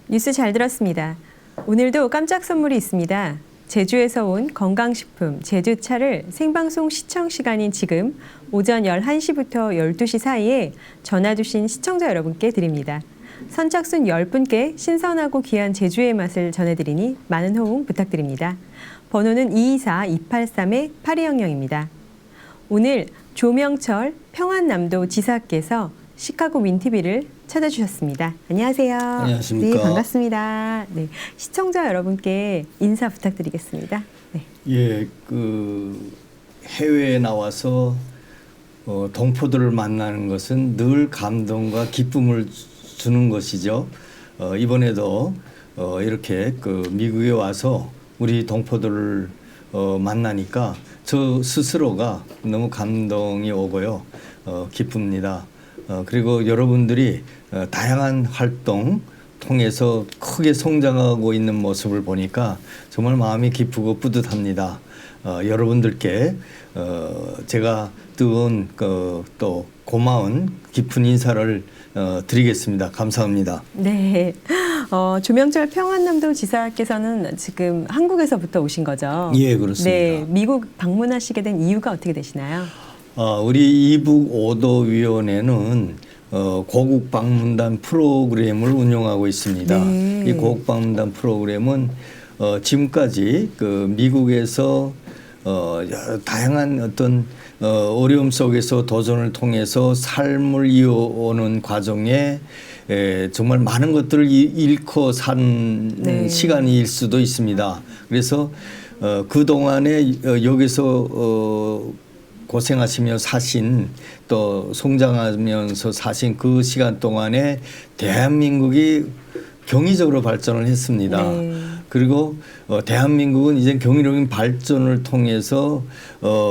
뉴스 잘 들었습니다. 오늘도 깜짝 선물이 있습니다. 제주에서 온 건강식품 제주차를 생방송 시청 시간인 지금 오전 11시부터 12시 사이에 전화 주신 시청자 여러분께 드립니다. 선착순 10분께 신선하고 귀한 제주의 맛을 전해드리니 많은 호응 부탁드립니다. 번호는 224-283-8200입니다. 오늘 조명철 평안남도 지사께서 시카고 윈TV를 찾아주셨습니다. 안녕하세요. 안녕하십니까. 네, 반갑습니다. 네, 시청자 여러분께 인사 부탁드리겠습니다. 네. 예, 해외에 나와서 동포들을 만나는 것은 늘 감동과 기쁨을 주는 것이죠. 이번에도 이렇게 미국에 와서 우리 동포들을 만나니까 저 스스로가 너무 감동이 오고요. 기쁩니다. 그리고 여러분들이 다양한 활동 통해서 크게 성장하고 있는 모습을 보니까 정말 마음이 기쁘고 뿌듯합니다. 여러분들께 제가 뜨거운 또 고마운 깊은 인사를 드리겠습니다. 감사합니다. 네, 조명철 평안남도 지사께서는 지금 한국에서부터 오신 거죠? 예, 그렇습니다. 네, 미국 방문하시게 된 이유가 어떻게 되시나요? 우리 이북 오도위원회는 고국 방문단 프로그램을 운영하고 있습니다. 네. 이 고국 방문단 프로그램은 지금까지 미국에서 다양한 어떤 어려움 속에서 도전을 통해서 삶을 이어오는 과정에 정말 많은 것들을 잃고 산 네. 시간일 수도 있습니다. 그래서 그동안에 여기서 고생하시며 사신 또 성장하면서 사신 그 시간 동안에 대한민국이 경이적으로 발전을 했습니다. 네. 그리고 대한민국은 이제 경이적인 발전을 통해서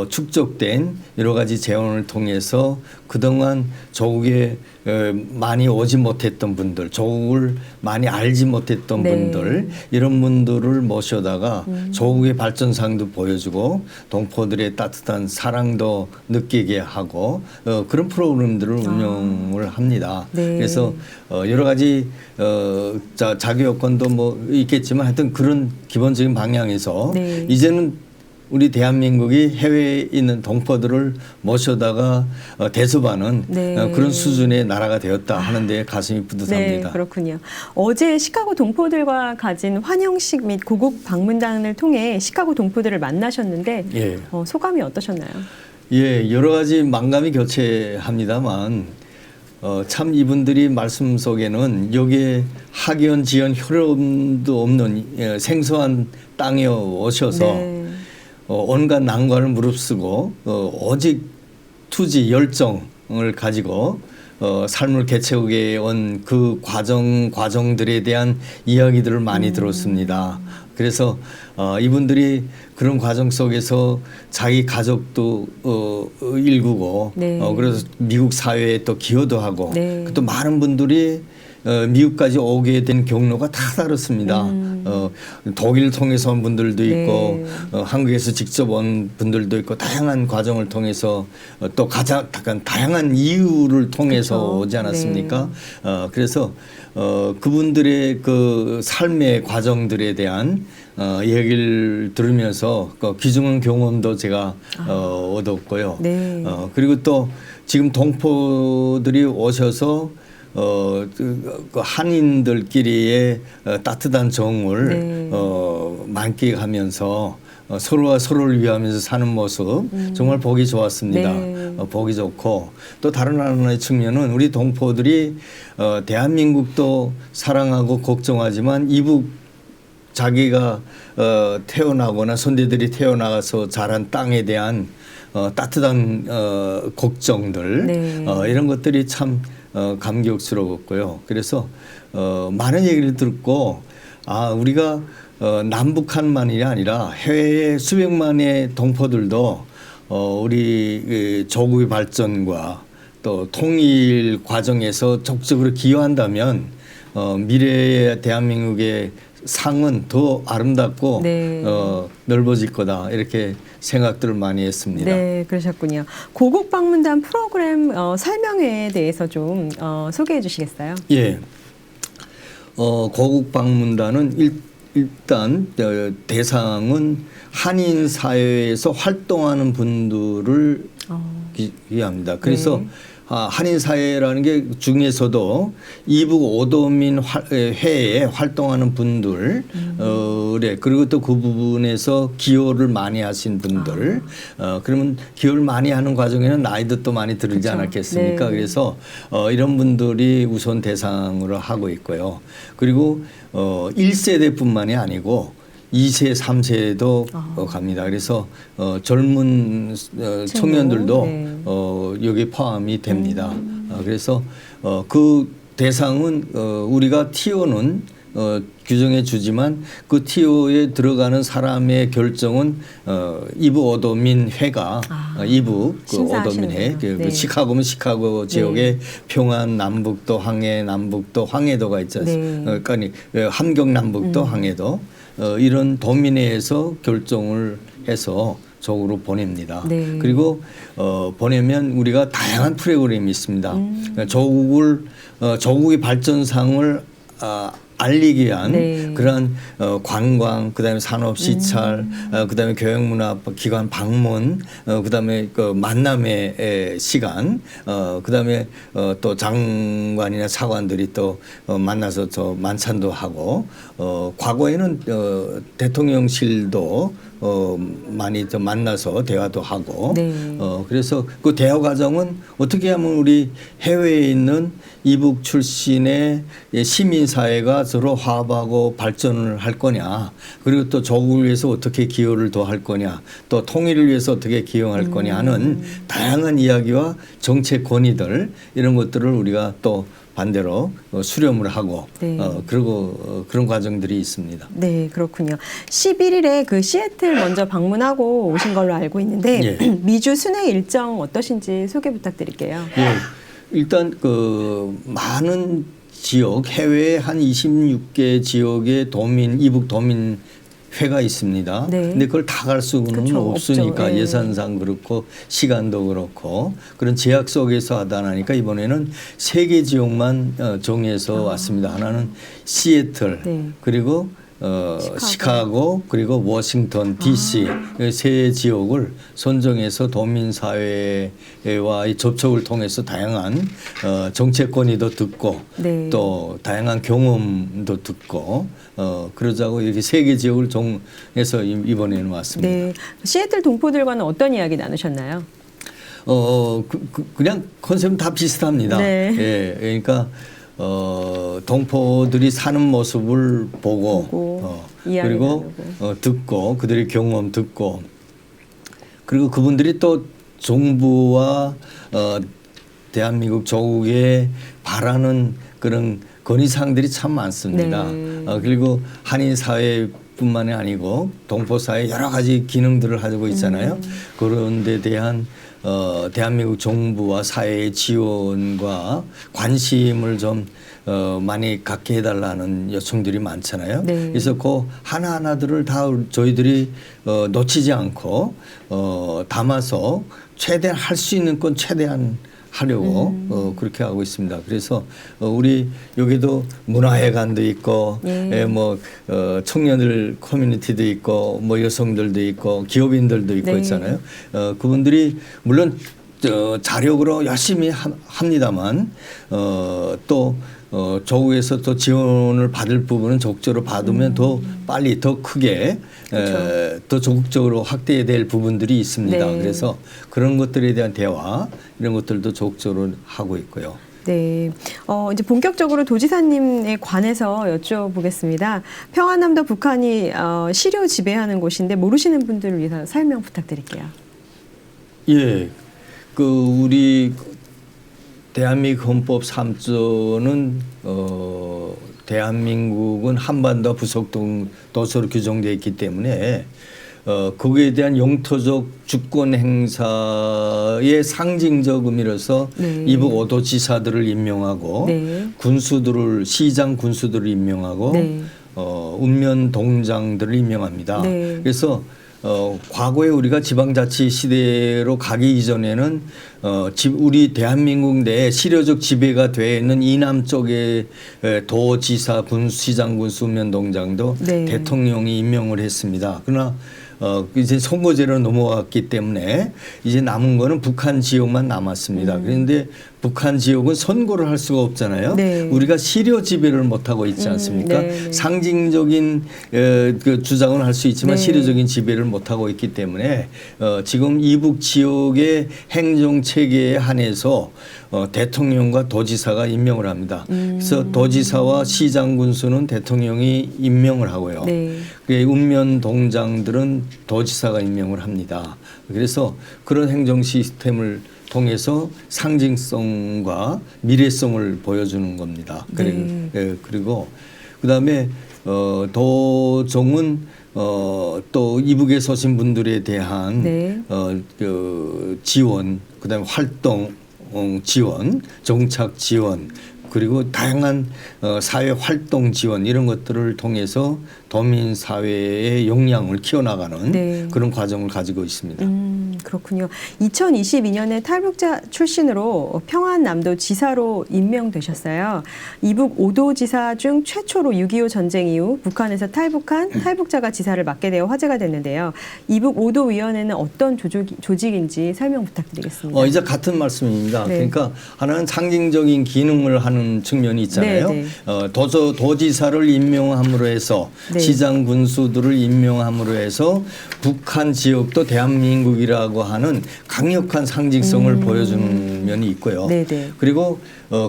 축적된 여러 가지 재원을 통해서 그동안 조국에 많이 오지 못했던 분들, 조국을 많이 알지 못했던 네. 분들, 이런 분들을 모셔다가 조국의 발전상도 보여주고 동포들의 따뜻한 사랑도 느끼게 하고 그런 프로그램들을 운영을 합니다. 네. 그래서 여러 가지 자기 요건도 뭐 있겠지만 하여튼 그런 기본적인 방향에서 네. 이제는 우리 대한민국이 해외에 있는 동포들을 모셔다가 대접하는 네. 그런 수준의 나라가 되었다 하는데 가슴이 네, 뿌듯합니다. 그렇군요. 어제 시카고 동포들과 가진 환영식 및 고국 방문단을 통해 시카고 동포들을 만나셨는데 예. 소감이 어떠셨나요? 예, 여러 가지 만감이 교체합니다만 참 이분들이 말씀 속에는 여기에 학연, 지연, 혈연도 없는 생소한 땅에 오셔서 네. 온갖 난관을 무릅쓰고 오직 투지 열정을 가지고 삶을 개척해 온 그 과정들에 대한 이야기들을 많이 들었습니다. 그래서 이분들이 그런 과정 속에서 자기 가족도 일구고 네. 그래서 미국 사회에 또 기여도 하고 네. 또 많은 분들이 미국까지 오게 된 경로가 다 다릅니다. 독일 통해서 온 분들도 있고 네. 한국에서 직접 온 분들도 있고 다양한 과정을 통해서 또 가장 다양한 이유를 통해서 그렇죠. 오지 않았습니까? 그래서 그분들의 그 삶의 과정들에 대한 얘기를 들으면서 귀중한 경험도 제가 얻었고요. 네. 그리고 또 지금 동포들이 오셔서 그 한인들끼리의 따뜻한 정을 네. 만끽하면서 서로가 서로를 위하면서 사는 모습 정말 보기 좋았습니다. 네. 보기 좋고 또 다른 하나의 측면은 우리 동포들이 대한민국도 사랑하고 걱정하지만 이북 자기가 태어나거나 손대들이 태어나가서 자란 땅에 대한 따뜻한 걱정들 네. 이런 것들이 참 감격스러웠고요. 그래서 많은 얘기를 듣고 우리가 남북한만이 아니라 해외의 수백만의 동포들도 우리 조국의 발전과 또 통일 과정에서 적극적으로 기여한다면 미래의 대한민국의 상은 더 아름답고 네. 넓어질 거다 이렇게 생각들을 많이 했습니다. 네, 그러셨군요. 고국 방문단 프로그램 설명회에 대해서 좀 소개해 주시겠어요? 예. 고국 방문단은 일단 대상은 한인 사회에서 활동하는 분들을 위합니다. 그래서 네. 한인 사회라는 게 중에서도 이북 오도민 회에 활동하는 분들, 그리고 또 그 부분에서 기여를 많이 하신 분들, 그러면 기여를 많이 하는 과정에는 나이도 또 많이 들지 그렇죠. 않았겠습니까? 네. 그래서 이런 분들이 우선 대상으로 하고 있고요. 그리고 1세대뿐만이 아니고 2세, 3세도 갑니다. 그래서 젊은 청년들도 네. 여기 포함이 됩니다. 그래서 그 대상은 우리가 티오는 규정해 주지만 그 티오에 들어가는 사람의 결정은 이북 오도민 회가 이북 그 오도민 회, 네. 시카고면 시카고 지역의 평안 남북도 황해 남북도 황해도가 있지 않습니까? 그러니까 함경 남북도 황해도 이런 도민회에서 결정을 해서 조국으로 보냅니다. 네. 그리고 보내면 우리가 다양한 프로그램이 있습니다. 조국의 발전상을 알리기 위한 네. 그러한 관광, 그다음에 산업 시찰, 그다음에 교육문화 기관 방문, 그다음에 그 만남의 시간, 그다음에 또 장관이나 차관들이 또 만나서 저 만찬도 하고, 과거에는 대통령실도 많이 좀 만나서 대화도 하고, 네. 그래서 그 대화 과정은 어떻게 하면 우리 해외에 있는 이북 출신의 시민사회가 서로 화합하고 발전을 할 거냐, 그리고 또 조국을 위해서 어떻게 기여를 더 할 거냐, 또 통일을 위해서 어떻게 기여할 거냐 하는 다양한 이야기와 정책 건의들, 이런 것들을 우리가 또 반대로 수렴을 하고 네. 그리고 그런 과정들이 있습니다. 네, 그렇군요. 11일에 그 시애틀 먼저 방문하고 오신 걸로 알고 있는데 예. 미주 순회 일정 어떠신지 소개 부탁드릴게요. 예, 일단 그 많은 지역, 해외 한 26개 지역의 이북 도민 회가 있습니다. 네. 근데 그걸 다 갈 수는 그쵸, 없으니까 없죠. 예. 예산상 그렇고 시간도 그렇고 그런 제약 속에서 하다 나니까 이번에는 3개 지역만 정해서 왔습니다. 하나는 시애틀, 네. 그리고 시카고, 그리고 워싱턴 DC 세 지역을 선정해서 도민사회와의 접촉을 통해서 다양한 정책 건의도 듣고 네. 또 다양한 경험도 듣고 그러자고 이렇게 3개 지역을 정해서 이번에는 왔습니다. 네. 시애틀 동포들과는 어떤 이야기 나누셨나요? 그냥 컨셉은 다 비슷합니다. 네. 예, 그러니까 동포들이 사는 모습을 보고 이야기 그리고 나누고. 듣고 그들의 경험 듣고, 그리고 그분들이 또 정부와 대한민국 조국에 바라는 그런 건의사항들이 참 많습니다. 네. 그리고 한인 사회뿐만이 아니고 동포 사회 여러 가지 기능들을 가지고 있잖아요. 그런 데 대한 대한민국 정부와 사회의 지원과 관심을 좀 많이 갖게 해달라는 요청들이 많잖아요. 네. 그래서 그 하나하나들을 다 저희들이 놓치지 않고 담아서 최대한 할 수 있는 건 최대한 하려고 그렇게 하고 있습니다. 그래서 우리 여기도 문화회관도 있고, 예. 뭐 청년들 커뮤니티도 있고, 뭐 여성들도 있고, 기업인들도 있고 네. 있잖아요. 그분들이 물론 자력으로 열심히 합니다만 또 조국에서 또 지원을 받을 부분은 적극적으로 받으면 더 빨리 더 크게 그렇죠. 더 적극적으로 확대해야 될 부분들이 있습니다. 네. 그래서 그런 것들에 대한 대화 이런 것들도 적극적으로 하고 있고요. 네. 이제 본격적으로 도지사님에 관해서 여쭤보겠습니다. 평안남도 북한이 시료 지배하는 곳인데 모르시는 분들을 위해서 설명 부탁드릴게요. 예. 우리 대한민국 헌법 3조는 대한민국은 한반도 부속 도서로 규정되어 있기 때문에 거기에 대한 영토적 주권 행사의 상징적 의미로서 네. 이북 오도지사들을 임명하고 네. 시장 군수들을 임명하고 네. 읍면 동장들을 임명합니다. 네. 그래서 과거에 우리가 지방자치 시대로 가기 이전에는 우리 대한민국 내에 실효적 지배가 되어 있는 이남 쪽의 도지사, 군시장, 군수면동장도 네. 대통령이 임명을 했습니다. 그러나 이제 선거제로 넘어왔기 때문에 이제 남은 거는 북한 지역만 남았습니다. 그런데 북한 지역은 선거를 할 수가 없잖아요. 네. 우리가 실효 지배를 못하고 있지 않습니까? 네. 상징적인 그 주장은 할 수 있지만 네. 실효적인 지배를 못하고 있기 때문에 지금 이북 지역의 행정 체계에 한해서 대통령과 도지사가 임명을 합니다. 그래서 도지사와 시장 군수는 대통령이 임명을 하고요. 네. 읍면 동장들은 도지사가 임명을 합니다. 그래서 그런 행정 시스템을 통해서 상징성과 미래성을 보여주는 겁니다. 네. 그리고 그다음에 도정은 또 이북에 서신 분들에 대한 네. 그 지원, 그다음에 활동 지원, 정착 지원, 그리고 다양한 사회 활동 지원 이런 것들을 통해서 도민 사회의 역량을 키워나가는 네. 그런 과정을 가지고 있습니다. 그렇군요. 2022년에 탈북자 출신으로 평안남도 지사로 임명되셨어요. 이북 5도 지사 중 최초로 6.25 전쟁 이후 북한에서 탈북한 탈북자가 지사를 맡게 되어 화제가 됐는데요. 이북 5도 위원회는 어떤 조직인지 설명 부탁드리겠습니다. 이제 같은 말씀입니다. 네. 그러니까 하나는 상징적인 기능을 하는 측면이 있잖아요. 네, 도지사를 임명함으로 해서 네. 시장 군수들을 임명함으로 해서 북한 지역도 대한민국이라고 하는 강력한 상징성을 보여주는 면이 있고요. 네, 네. 그리고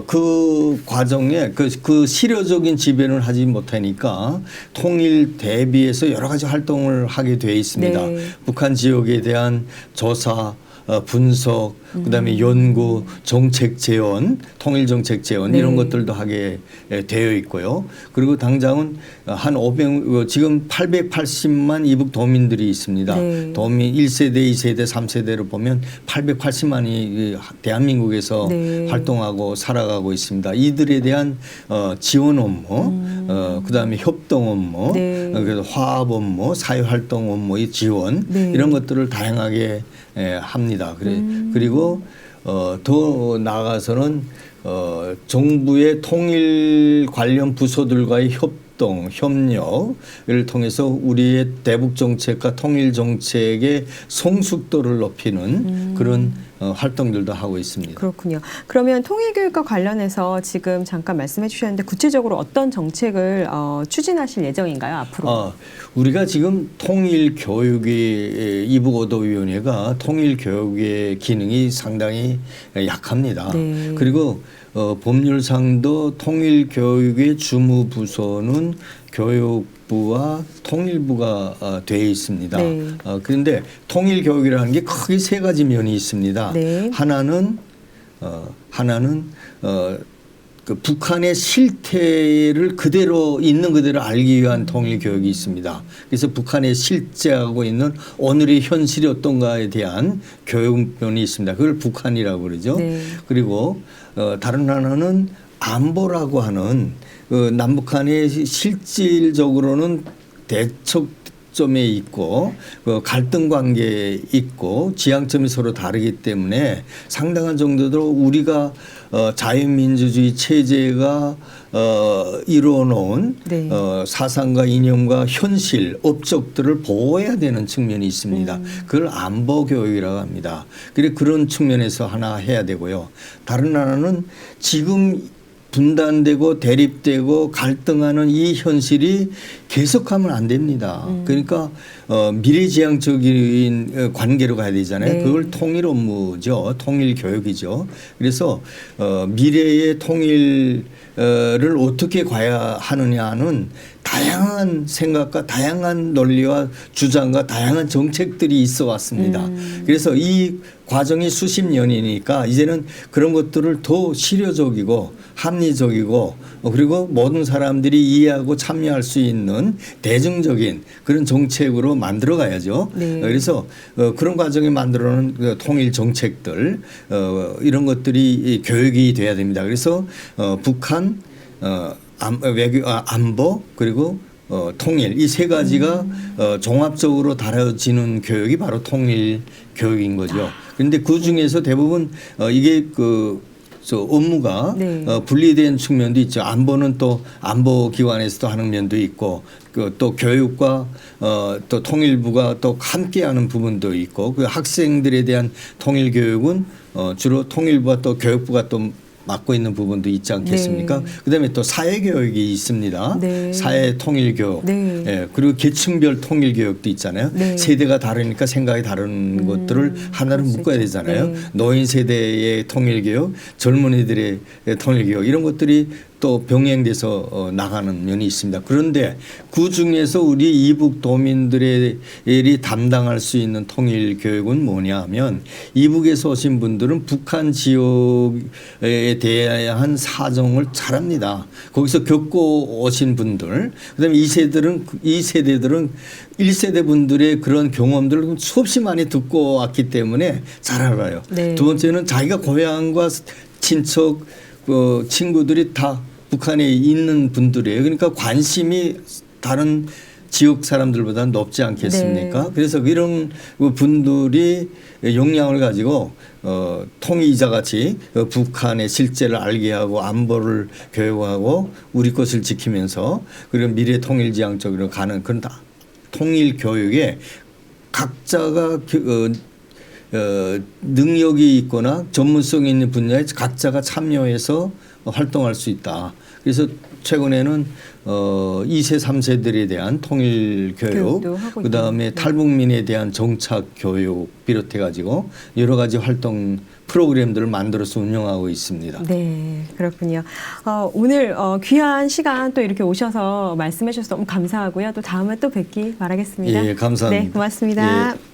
그 과정에 그 실효적인 지배를 하지 못하니까 통일 대비해서 여러 가지 활동을 하게 돼 있습니다. 네. 북한 지역에 대한 조사, 분석, 그다음에 연구, 정책 재원, 통일 정책 재원 네. 이런 것들도 하게 되어 있고요. 그리고 당장은 한 500, 지금 880만 이북 도민들이 있습니다. 네. 도민 1세대, 2세대, 3세대로 보면 880만이 대한민국에서 네. 활동하고 살아가고 있습니다. 이들에 대한 지원 업무, 그다음에 협동 업무, 네. 그래서 화합 업무, 사회 활동 업무의 지원 네. 이런 것들을 다양하게 합니다. 그리고 더 나아가서는 정부의 통일 관련 부서들과의 협력을 통해서 우리의 대북 정책과 통일 정책의 성숙도를 높이는 그런 활동들도 하고 있습니다. 그렇군요. 그러면 통일교육과 관련해서 지금 잠깐 말씀해 주셨는데 구체적으로 어떤 정책을 추진하실 예정인가요, 앞으로? 우리가 지금 통일교육의 이북오도위원회가 통일교육의 기능이 상당히 약합니다. 네. 그리고 법률상도 통일교육의 주무부서는 교육부와 통일부가 되어 있습니다. 네. 그런데 통일교육이라는 게 크게 세 가지 면이 있습니다. 네. 하나는 그 북한의 실태를 그대로 있는 그대로 알기 위한 통일 교육이 있습니다. 그래서 북한에 실제하고 있는 오늘의 현실이 어떤가에 대한 교육면이 있습니다. 그걸 북한이라고 그러죠. 네. 그리고 다른 하나는 안보라고 하는 남북한의 실질적으로는 대척점에 있고 갈등 관계에 있고 지향점이 서로 다르기 때문에 상당한 정도로 우리가 자유민주주의 체제가 이루어놓은 네. 사상과 이념과 현실, 업적들을 보호해야 되는 측면이 있습니다. 그걸 안보교육이라고 합니다. 그래서 그런 측면에서 하나 해야 되고요. 다른 하나는 지금 분단되고 대립되고 갈등하는 이 현실이 계속하면 안 됩니다. 그러니까 미래지향적인 관계로 가야 되잖아요. 네. 그걸 통일 업무죠. 통일 교육이죠. 그래서 미래의 통일을 어떻게 가야 하느냐는 다양한 생각과 다양한 논리와 주장과 다양한 정책들이 있어 왔습니다. 그래서 이 과정이 수십 년이니까 이제는 그런 것들을 더 실효적이고 합리적이고 그리고 모든 사람들이 이해하고 참여할 수 있는 대중적인 그런 정책으로 만들어 가야죠. 네. 그래서 그런 과정에 만들어놓은 그 통일 정책들 이런 것들이 교육이 돼야 됩니다. 그래서 북한 외교 안보 그리고 통일 이 세 가지가 종합적으로 다뤄지는 교육이 바로 통일 교육인 거죠. 그런데 그 중에서 대부분 이게 업무가 네. 분리된 측면도 있죠. 안보는 또 안보기관에서도 하는 면도 있고 또 교육과 또 통일부가 또 함께하는 부분도 있고 그 학생들에 대한 통일 교육은 주로 통일부와 또 교육부가 또 맡고 있는 부분도 있지 않겠습니까? 네. 그다음에 또 사회교육이 있습니다. 네. 사회 통일교육. 네. 예, 그리고 계층별 통일교육도 있잖아요. 네. 세대가 다르니까 생각이 다른 것들을 하나로 그럴 수 묶어야 있죠. 되잖아요. 네. 노인 세대의 통일교육, 젊은이들의 통일교육 이런 것들이 또 병행돼서 나가는 면이 있습니다. 그런데 그 중에서 우리 이북 도민들이 담당할 수 있는 통일 교육은 뭐냐 하면 이북에서 오신 분들은 북한 지역에 대한 사정을 잘합니다. 거기서 겪고 오신 분들, 그다음에 이 세대들은 1세대 분들의 그런 경험들을 수없이 많이 듣고 왔기 때문에 잘 알아요. 네. 두 번째는 자기가 고향과 친척 친구들이 다 북한에 있는 분들이에요. 그러니까 관심이 다른 지역 사람들보다 높지 않겠습니까? 네. 그래서 이런 분들이 역량을 가지고 통일이자 같이 북한의 실제를 알게 하고 안보를 교육하고 우리 것을 지키면서 그런 미래 통일지향적으로 가는 그런 통일 교육에 각자가 능력이 있거나 전문성이 있는 분야에 각자가 참여해서 활동할 수 있다. 그래서 최근에는 2세, 3세들에 대한 통일 교육, 교육도 하고 그다음에 있군요. 탈북민에 대한 정착 교육 비롯해 가지고 여러 가지 활동 프로그램들을 만들어서 운영하고 있습니다. 네, 그렇군요. 오늘 귀한 시간 또 이렇게 오셔서 말씀해 주셔서 너무 감사하고요. 또 다음에 또 뵙기 바라겠습니다. 예, 감사합니다. 네, 고맙습니다. 예.